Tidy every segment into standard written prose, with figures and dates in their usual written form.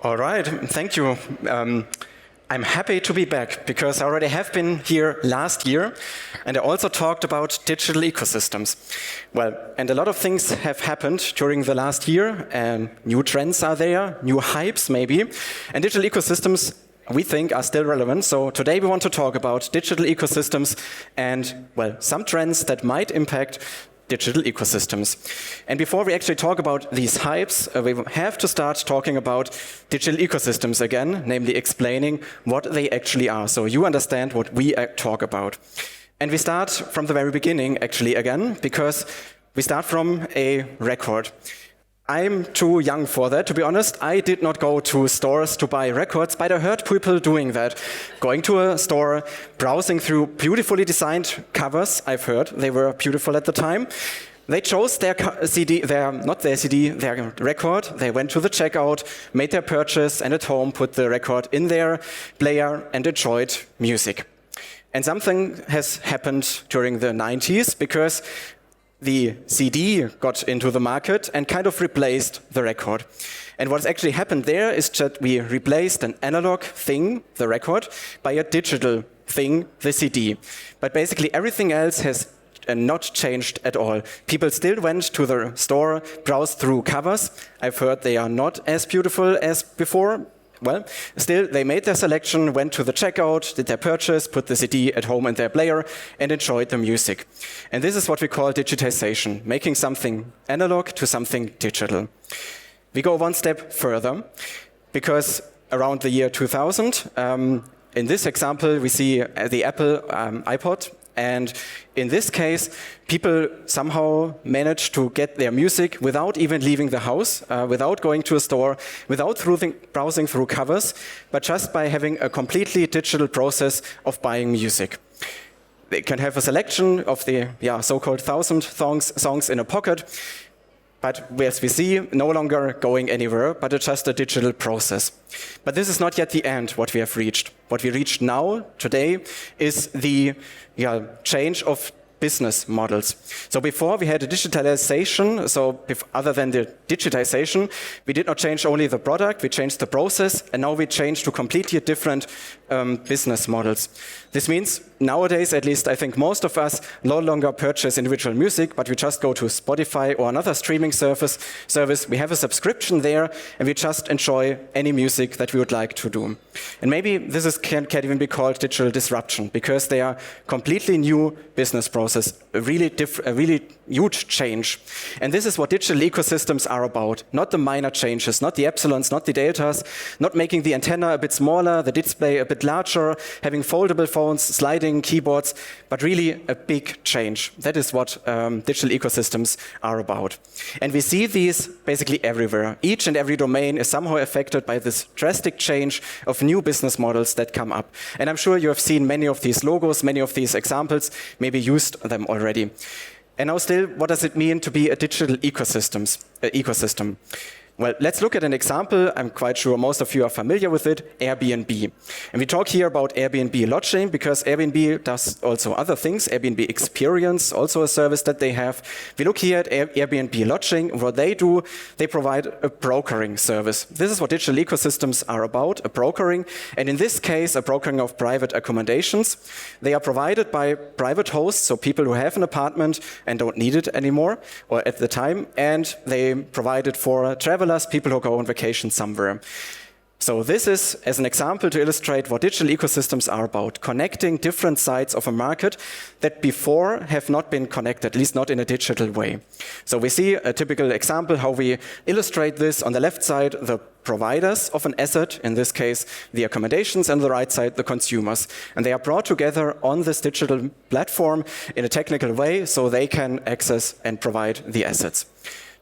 All right, thank you. I'm happy to be back because I already have been here last year and I also talked about digital ecosystems. Well, and a lot of things have happened during the last year and new trends are there, new hypes maybe, and digital ecosystems we think are still relevant. So today we want to talk about digital ecosystems and, well, some trends that might impact digital ecosystems. And before we actually talk about these hypes, we have to start talking about digital ecosystems again, namely explaining what they actually are, so you understand what we talk about. And we start from the very beginning, actually, again, because we start from a record. I'm too young for that, to be honest. I did not go to stores to buy records, but I heard people doing that. Going to a store, browsing through beautifully designed covers, I've heard. They were beautiful at the time. They chose their their record. They went to the checkout, made their purchase, and at home put the record in their player and enjoyed music. And something has happened during the 90s because the CD got into the market and kind of replaced the record. And what's actually happened there is that we replaced an analog thing, the record, by a digital thing, the CD. But basically everything else has not changed at all. People still went to the store, browsed through covers. I've heard they are not as beautiful as before. Well, still, they made their selection, went to the checkout, did their purchase, put the CD at home in their player, and enjoyed the music. And this is what we call digitization, making something analog to something digital. We go one step further, because around the year 2000, in this example, we see the Apple iPod. And in this case, people somehow managed to get their music without even leaving the house, without going to a store, without browsing through covers, but just by having a completely digital process of buying music. They can have a selection of the so-called 1,000 songs in a pocket, but as we see, no longer going anywhere, but it's just a digital process. But this is not yet the end, what we have reached. What we reached now, today, is the change of business models. So before we had a digitalization, so other than the digitization, we did not change only the product, we changed the process, and now we changed to completely different business models. This means nowadays, at least I think most of us no longer purchase individual music, but we just go to Spotify or another streaming service. We have a subscription there, and we just enjoy any music that we would like to do. And maybe this can even be called digital disruption, because they are completely new business process, a really huge change. And this is what digital ecosystems are about. Not the minor changes, not the epsilons, not the deltas, not making the antenna a bit smaller, the display a bit larger, having foldable phones, sliding keyboards, but really a big change. That is what digital ecosystems are about. And we see these basically everywhere. Each and every domain is somehow affected by this drastic change of new business models that come up. And I'm sure you have seen many of these logos, many of these examples, maybe used them already. And now still, what does it mean to be a digital ecosystem? Well, let's look at an example. I'm quite sure most of you are familiar with it, Airbnb. And we talk here about Airbnb lodging because Airbnb does also other things. Airbnb Experience, also a service that they have. We look here at Airbnb lodging. What they do, they provide a brokering service. This is what digital ecosystems are about, a brokering. And in this case, a brokering of private accommodations. They are provided by private hosts, so people who have an apartment and don't need it anymore, or at the time. And they provide it for travelers, people who go on vacation somewhere. So this is, as an example, to illustrate what digital ecosystems are about, connecting different sides of a market that before have not been connected, at least not in a digital way. So we see a typical example how we illustrate this. On the left side, the providers of an asset, in this case, the accommodations, and on the right side, the consumers. And they are brought together on this digital platform in a technical way so they can access and provide the assets.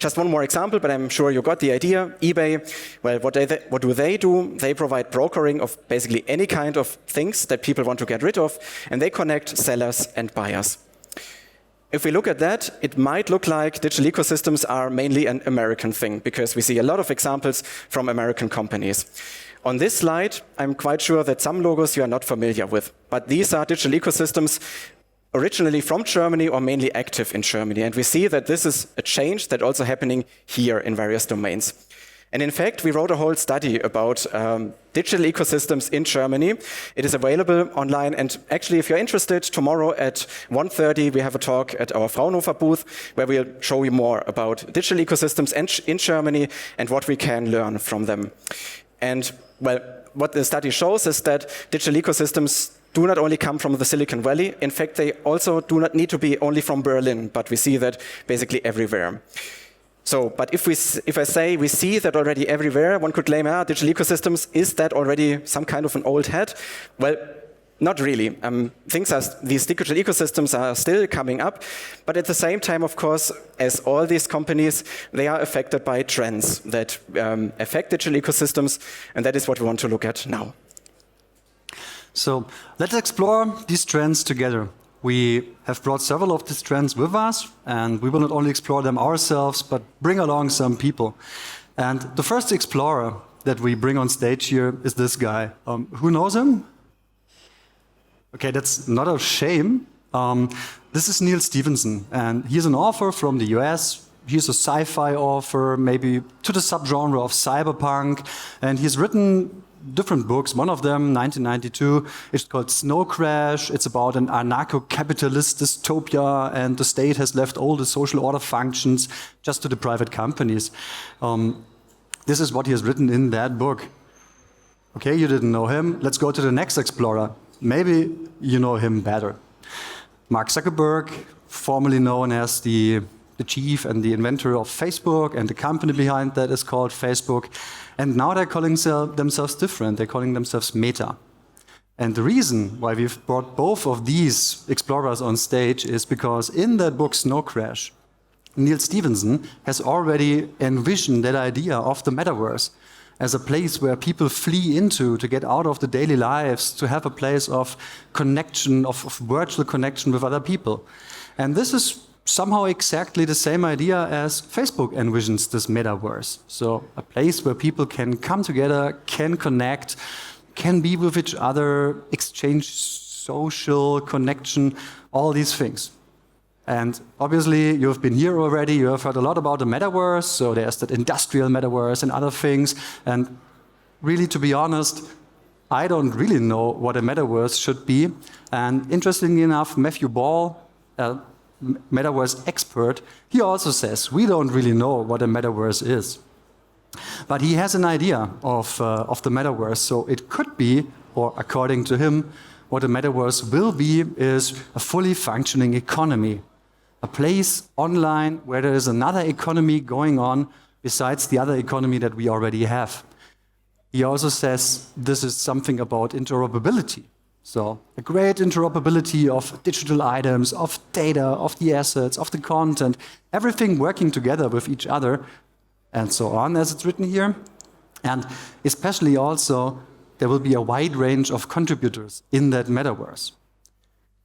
Just one more example, but I'm sure you got the idea. eBay, well, what do? They provide brokering of basically any kind of things that people want to get rid of, and they connect sellers and buyers. If we look at that, it might look like digital ecosystems are mainly an American thing, because we see a lot of examples from American companies. On this slide, I'm quite sure that some logos you are not familiar with, but these are digital ecosystems originally from Germany or mainly active in Germany. And we see that this is a change that's also happening here in various domains. And in fact, we wrote a whole study about digital ecosystems in Germany. It is available online. And actually, if you're interested, tomorrow at 1:30, we have a talk at our Fraunhofer booth where we'll show you more about digital ecosystems in Germany and what we can learn from them. And well, what the study shows is that digital ecosystems do not only come from the Silicon Valley. In fact, they also do not need to be only from Berlin, but we see that basically everywhere. So, but if I say we see that already everywhere, one could claim, digital ecosystems, is that already some kind of an old hat? Well, not really. These digital ecosystems are still coming up, but at the same time, of course, as all these companies, they are affected by trends that affect digital ecosystems, and that is what we want to look at now. So let's explore these trends together. We have brought several of these trends with us, and we will not only explore them ourselves, but bring along some people. And the first explorer that we bring on stage here is this guy. Who knows him? Okay, that's not a shame. This is Neal Stephenson, and he's an author from the US. He's a sci-fi author, maybe to the subgenre of cyberpunk, and he's written different books. One of them, 1992, is called Snow Crash. It's about an anarcho-capitalist dystopia, and the state has left all the social order functions just to the private companies. This is what he has written in that book. Okay, you didn't know him. Let's go to the next explorer. Maybe you know him better. Mark Zuckerberg, formerly known as the chief and the inventor of Facebook, and the company behind that is called Facebook. And now they're calling themselves different. They're calling themselves Meta. And the reason why we've brought both of these explorers on stage is because in that book, Snow Crash, Neal Stephenson has already envisioned that idea of the metaverse as a place where people flee into to get out of the daily lives, to have a place of connection, of virtual connection with other people. And this is somehow exactly the same idea as Facebook envisions this metaverse. So a place where people can come together, can connect, can be with each other, exchange social connection, all these things. And obviously, you've been here already, you have heard a lot about the metaverse, so there's that industrial metaverse and other things. And really, to be honest, I don't really know what a metaverse should be. And interestingly enough, Matthew Ball, metaverse expert, he also says we don't really know what a metaverse is. But he has an idea of the metaverse. So it could be, or according to him, what a metaverse will be is a fully functioning economy. A place online where there is another economy going on besides the other economy that we already have. He also says this is something about interoperability. So a great interoperability of digital items, of data, of the assets, of the content, everything working together with each other, and so on, as it's written here. And especially also, there will be a wide range of contributors in that metaverse.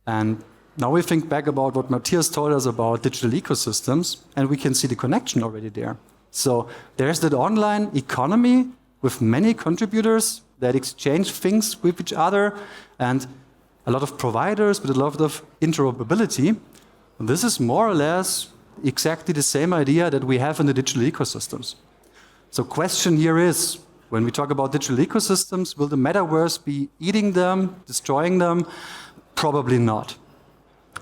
And now we think back about what Matthias told us about digital ecosystems, and we can see the connection already there. So there's that online economy with many contributors that exchange things with each other, and a lot of providers with a lot of interoperability. This is more or less exactly the same idea that we have in the digital ecosystems. So question here is, when we talk about digital ecosystems, will the metaverse be eating them, destroying them? Probably not.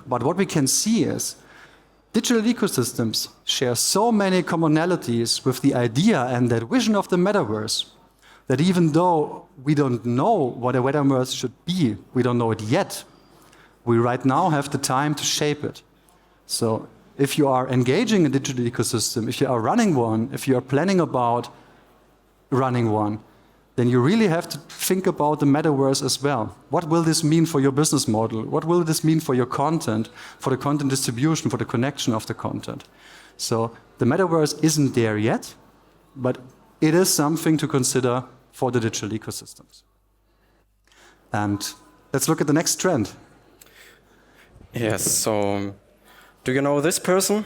But what we can see is digital ecosystems share so many commonalities with the idea and that vision of the metaverse that even though we don't know what a metaverse should be, we don't know it yet, we right now have the time to shape it. So if you are engaging a digital ecosystem, if you are running one, if you are planning about running one, then you really have to think about the metaverse as well. What will this mean for your business model? What will this mean for your content, for the content distribution, for the connection of the content? So the metaverse isn't there yet, but it is something to consider for the digital ecosystems. And let's look at the next trend. Yes, so do you know this person?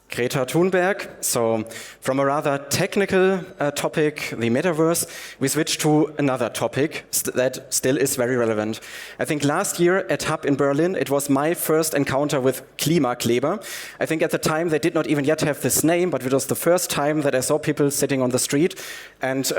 Greta Thunberg. So from a rather technical topic, the metaverse, we switch to another topic that still is very relevant. I think last year at Hub in Berlin, it was my first encounter with Klimakleber. I think at the time they did not even yet have this name, but it was the first time that I saw people sitting on the street and,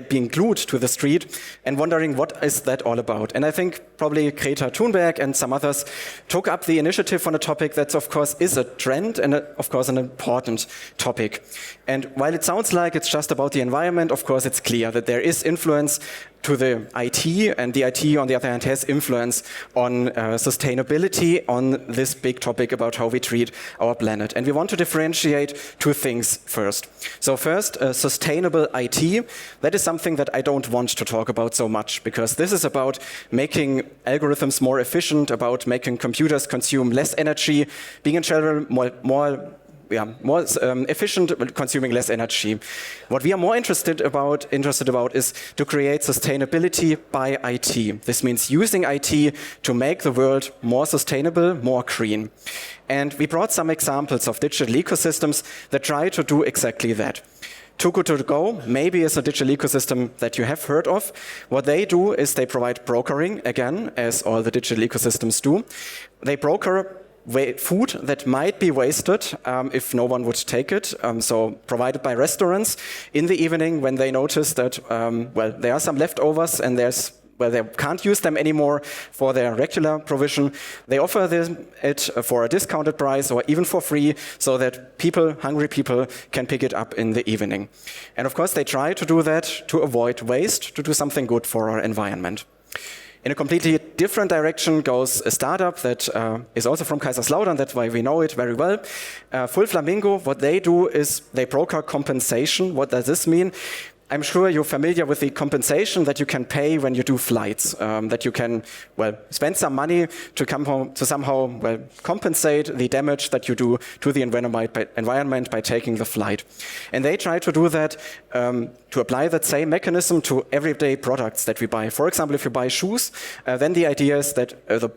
being glued to the street and wondering what is that all about. And I think probably Greta Thunberg and some others took up the initiative on a topic that of course is a trend and of course an important topic. And while it sounds like it's just about the environment, of course it's clear that there is influence to the IT, and the IT on the other hand has influence on sustainability on this big topic about how we treat our planet. And we want to differentiate two things first. So first, sustainable IT. That is something that I don't want to talk about so much, because this is about making algorithms more efficient, about making computers consume less energy, being in general more efficient, consuming less energy. What we are more interested about is to create sustainability by IT. This means using IT to make the world more sustainable, more green. And we brought some examples of digital ecosystems that try to do exactly that. Too Good To Go maybe is a digital ecosystem that you have heard of. What they do is they provide brokering, again, as all the digital ecosystems do. They broker food that might be wasted if no one would take it, so provided by restaurants in the evening when they notice that there are some leftovers and they can't use them anymore for their regular provision. They offer it for a discounted price or even for free, so that hungry people can pick it up in the evening. And of course they try to do that to avoid waste, to do something good for our environment. In a completely different direction goes a startup that is also from Kaiserslautern, that's why we know it very well. Full Flamingo, what they do is they broker compensation. What does this mean? I'm sure you're familiar with the compensation that you can pay when you do flights, that you can, spend some money to somehow compensate the damage that you do to the environment by taking the flight. And they try to do that, to apply that same mechanism to everyday products that we buy. For example, if you buy shoes, then the idea is that the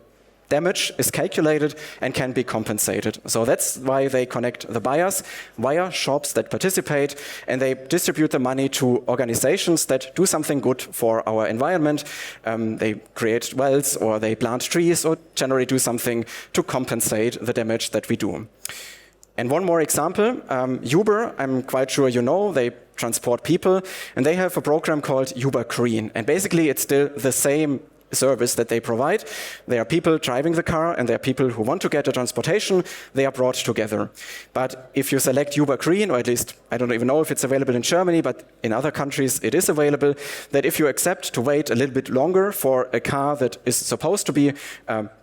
damage is calculated and can be compensated. So that's why they connect the buyers via shops that participate, and they distribute the money to organizations that do something good for our environment. They create wells, or they plant trees, or generally do something to compensate the damage that we do. And one more example, Uber, I'm quite sure you know, they transport people, and they have a program called Uber Green. And basically it's still the same service that they provide. There are people driving the car and there are people who want to get a transportation. They are brought together. But if you select Uber Green, or at least I don't even know if it's available in Germany, but in other countries it is available, that if you accept to wait a little bit longer for a car that is supposed to be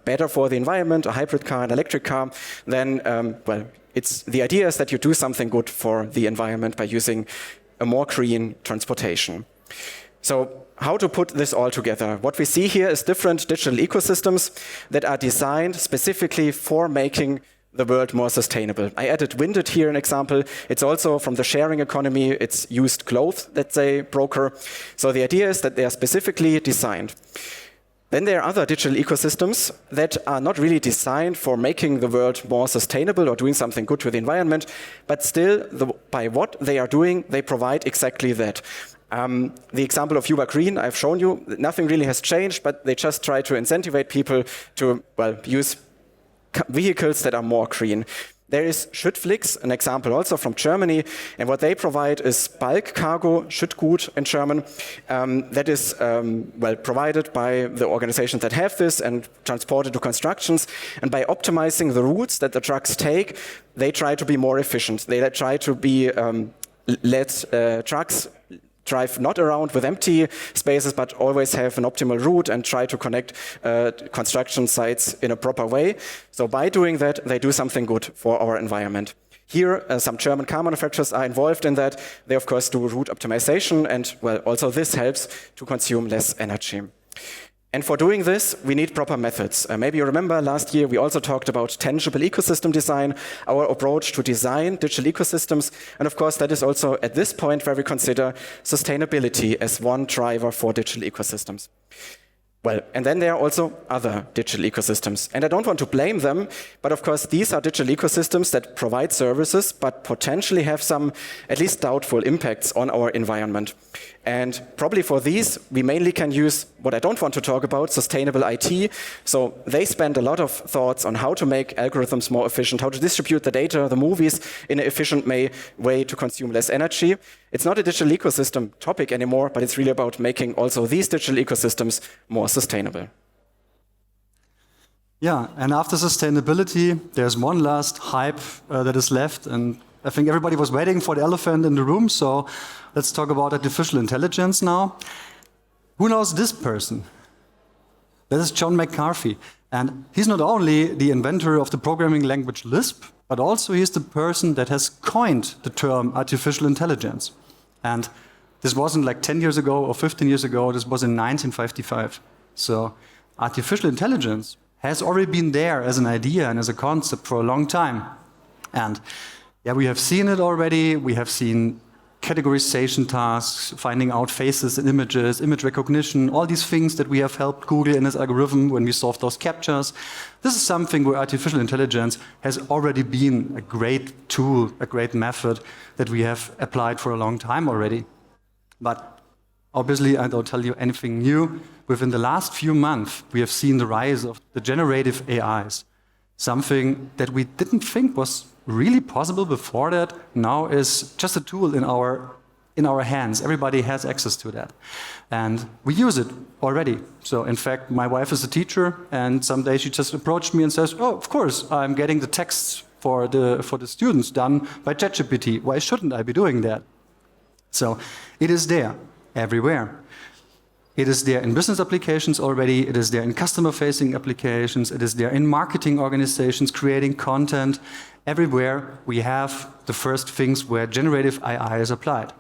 better for the environment, a hybrid car, an electric car, then the idea is that you do something good for the environment by using a more green transportation. So how to put this all together? What we see here is different digital ecosystems that are designed specifically for making the world more sustainable. I added Winded here, an example. It's also from the sharing economy. It's used clothes that they broker. So the idea is that they are specifically designed. Then there are other digital ecosystems that are not really designed for making the world more sustainable or doing something good to the environment, but still, by what they are doing, they provide exactly that. The example of Uber Green I've shown you, nothing really has changed, but they just try to incentivize people to use vehicles that are more green. There is Schüttflix, an example also from Germany, and what they provide is bulk cargo, Schüttgut in German, that is provided by the organizations that have this and transported to constructions. And by optimizing the routes that the trucks take, they try to be more efficient. They try to be let trucks drive not around with empty spaces, but always have an optimal route and try to connect construction sites in a proper way. So by doing that, they do something good for our environment. Here, some German car manufacturers are involved in that. They, of course, do route optimization, and also this helps to consume less energy. And for doing this, we need proper methods. Maybe you remember last year we also talked about tangible ecosystem design, our approach to design digital ecosystems. And of course, that is also at this point where we consider sustainability as one driver for digital ecosystems. Well, and then there are also other digital ecosystems. And I don't want to blame them, but of course these are digital ecosystems that provide services, but potentially have some at least doubtful impacts on our environment. And probably for these, we mainly can use what I don't want to talk about, sustainable IT. So they spend a lot of thoughts on how to make algorithms more efficient, how to distribute the data, the movies in an efficient way to consume less energy. It's not a digital ecosystem topic anymore, but it's really about making also these digital ecosystems more sustainable. Yeah, and after sustainability, there's one last hype that is left, and I think everybody was waiting for the elephant in the room, so let's talk about artificial intelligence now. Who knows this person? That is John McCarthy, and he's not only the inventor of the programming language Lisp, but also he's the person that has coined the term artificial intelligence. And this wasn't like 10 years ago or 15 years ago, this was in 1955. So artificial intelligence has already been there as an idea and as a concept for a long time. And yeah, we have seen it already. We have seen categorization tasks, finding out faces and images, image recognition, all these things that we have helped Google in its algorithm when we solved those captchas. This is something where artificial intelligence has already been a great tool, a great method that we have applied for a long time already. But obviously, I don't tell you anything new. Within the last few months, we have seen the rise of the generative AIs, something that we didn't think was really possible before that, now is just a tool in our hands. Everybody has access to that. And we use it already. So in fact, my wife is a teacher, and someday she just approached me and says, oh, of course, I'm getting the texts for the students done by ChatGPT. Why shouldn't I be doing that? So it is there everywhere. It is there in business applications already, it is there in customer-facing applications, it is there in marketing organizations creating content. Everywhere we have the first things where generative AI is applied.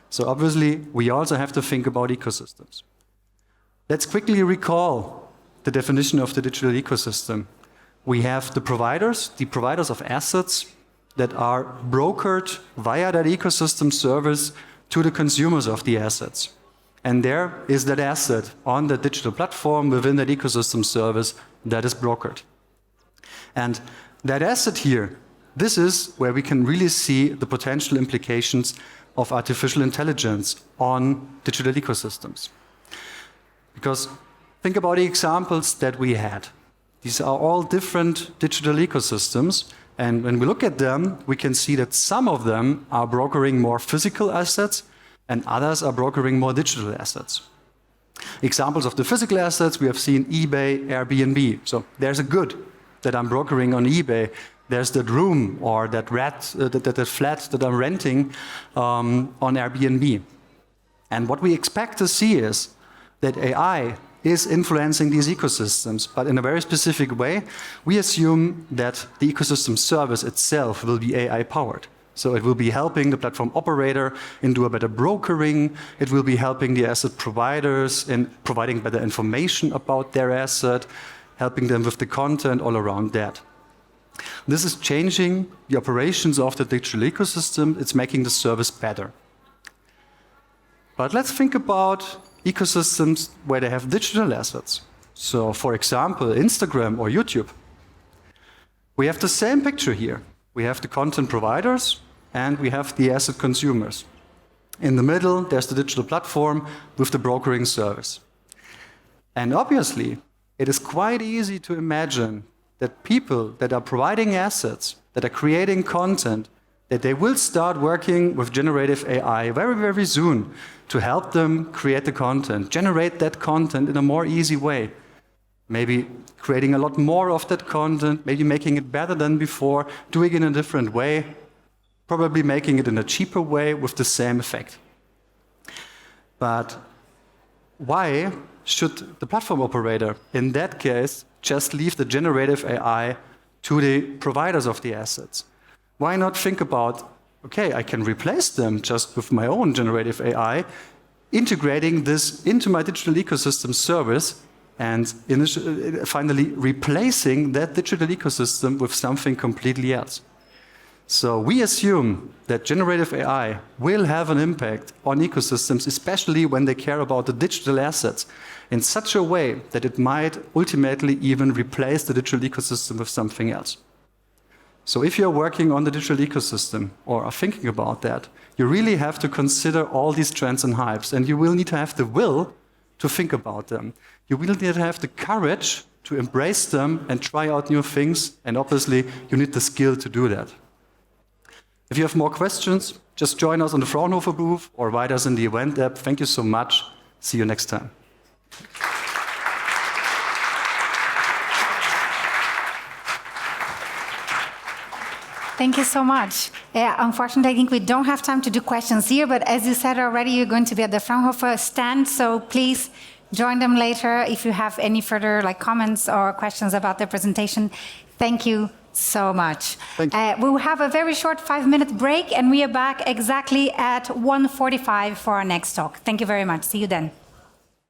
So obviously, we also have to think about ecosystems. Let's quickly recall the definition of the digital ecosystem. We have the providers of assets that are brokered via that ecosystem service to the consumers of the assets. And there is that asset on the digital platform within that ecosystem service that is brokered. And that asset here, this is where we can really see the potential implications of artificial intelligence on digital ecosystems. Because think about the examples that we had. These are all different digital ecosystems, and when we look at them, we can see that some of them are brokering more physical assets and others are brokering more digital assets. Examples of the physical assets, we have seen eBay, Airbnb. So there's a good that I'm brokering on eBay. There's that room or that flat that I'm renting on Airbnb. And what we expect to see is that AI is influencing these ecosystems, but in a very specific way. We assume that the ecosystem service itself will be AI-powered. So it will be helping the platform operator in do a better brokering. It will be helping the asset providers in providing better information about their asset, helping them with the content all around that. This is changing the operations of the digital ecosystem. It's making the service better. But let's think about ecosystems where they have digital assets. So for example, Instagram or YouTube. We have the same picture here. We have the content providers and we have the asset consumers. In the middle, there's the digital platform with the brokering service. And obviously, it is quite easy to imagine that people that are providing assets, that are creating content, that they will start working with generative AI very, very soon to help them create the content, generate that content in a more easy way. Maybe creating a lot more of that content, maybe making it better than before, doing it in a different way, probably making it in a cheaper way with the same effect. But why should the platform operator, in that case, just leave the generative AI to the providers of the assets? Why not think about, okay, I can replace them just with my own generative AI, integrating this into my digital ecosystem service, and finally replacing that digital ecosystem with something completely else. So we assume that generative AI will have an impact on ecosystems, especially when they care about the digital assets, in such a way that it might ultimately even replace the digital ecosystem with something else. So if you're working on the digital ecosystem or are thinking about that, you really have to consider all these trends and hypes, and you will need to have the will to think about them. You will need to have the courage to embrace them and try out new things, and obviously you need the skill to do that. If you have more questions, just join us on the Fraunhofer booth or write us in the event app. Thank you so much. See you next time. Thank you so much. Unfortunately, I think we don't have time to do questions here, but as you said already, you're going to be at the Fraunhofer stand, so please join them later if you have any further comments or questions about the presentation. Thank you so much. Thank you. We will have a very short 5-minute break, and we are back exactly at 1:45 for our next talk. Thank you very much. See you then.